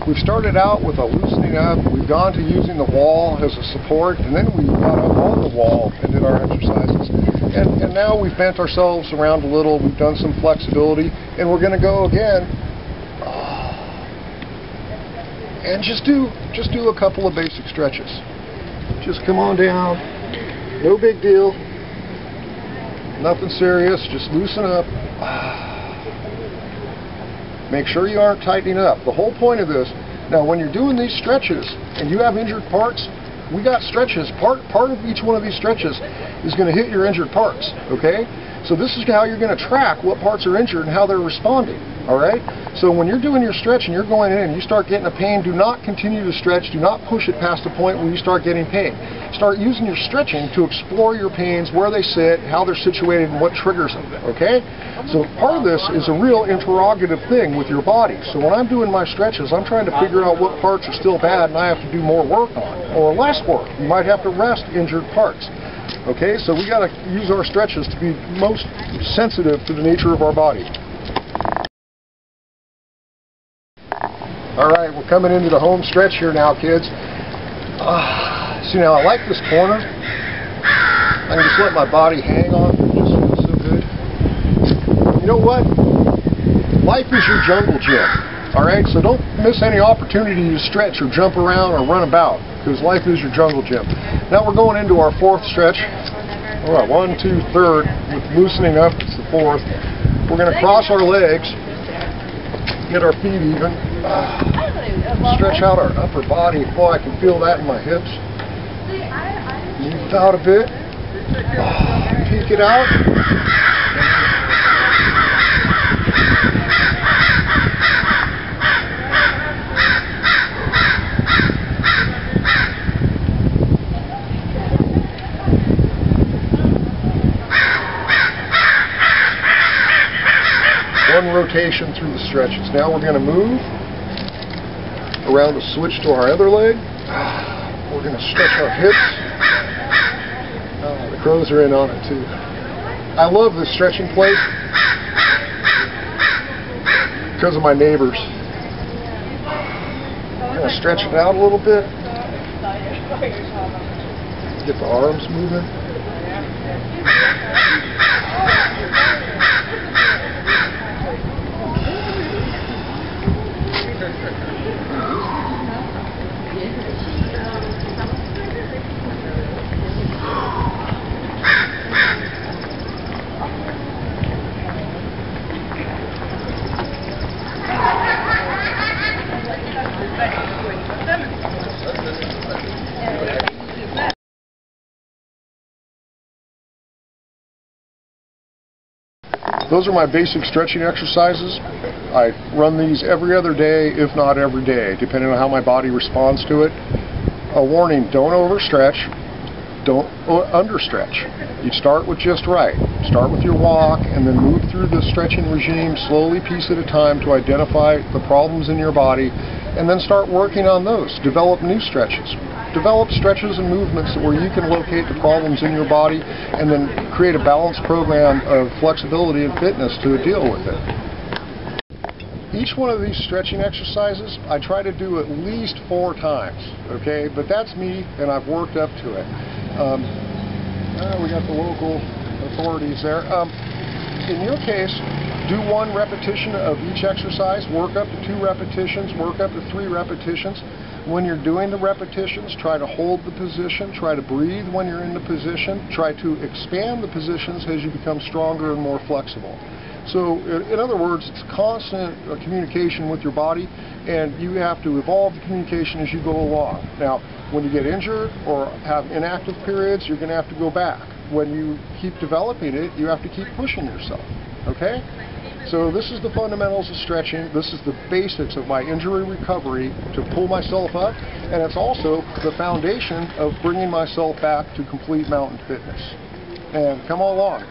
We've started out with a loosening up, we've gone to using the wall as a support, and then we got up on the wall and did our exercises. And now we've bent ourselves around a little, we've done some flexibility, and we're going to go again. And just do a couple of basic stretches. Just come on down, no big deal, nothing serious, just loosen up. Make sure you aren't tightening up. The whole point of this, now when you're doing these stretches and you have injured parts, we got stretches. Part of each one of these stretches is going to hit your injured parts, okay? So this is how you're going to track what parts are injured and how they're responding, all right? So when you're doing your stretch and you're going in and you start getting a pain, do not continue to stretch. Do not push it past the point where you start getting pain. Start using your stretching to explore your pains, where they sit, how they're situated, and what triggers them, okay? So part of this is a real interrogative thing with your body. So when I'm doing my stretches, I'm trying to figure out what parts are still bad and I have to do more work on, or less work. You might have to rest injured parts. Okay, so we got to use our stretches to be most sensitive to the nature of our body. All right, we're coming into the home stretch here now, kids. See, now I like this corner. I can just let my body hang on. It just feels so good. You know what? Life is your jungle gym. All right, so don't miss any opportunity to stretch or jump around or run about, because life is your jungle gym. Now we're going into our fourth stretch. All right, 1, 2, 3rd, with loosening up, it's the fourth. We're going to cross our legs, get our feet even, stretch out our upper body. Boy, I can feel that in my hips. Move out a bit, peek it out. One rotation through the stretches. Now we're going to move around to switch to our other leg. We're going to stretch our hips. The crows are in on it too. I love this stretching place because of my neighbors. I'm going to stretch it out a little bit. Get the arms moving. Those are my basic stretching exercises. I run these every other day, if not every day, depending on how my body responds to it. A warning, don't overstretch, don't understretch. You start with just right. Start with your walk and then move through the stretching regime slowly, piece at a time, to identify the problems in your body, and then start working on those. Develop new stretches. Develop stretches and movements where you can locate the problems in your body and then create a balanced program of flexibility and fitness to deal with it. Each one of these stretching exercises I try to do at least 4 times, okay? But that's me, and I've worked up to it. We got the local authorities there. In your case, do 1 repetition of each exercise, work up to 2 repetitions, work up to 3 repetitions. When you're doing the repetitions, try to hold the position, try to breathe when you're in the position, try to expand the positions as you become stronger and more flexible. So, in other words, it's constant communication with your body, and you have to evolve the communication as you go along. Now, when you get injured or have inactive periods, you're going to have to go back. When you keep developing it, you have to keep pushing yourself, okay? So this is the fundamentals of stretching. This is the basics of my injury recovery to pull myself up, and it's also the foundation of bringing myself back to complete mountain fitness. And come on along.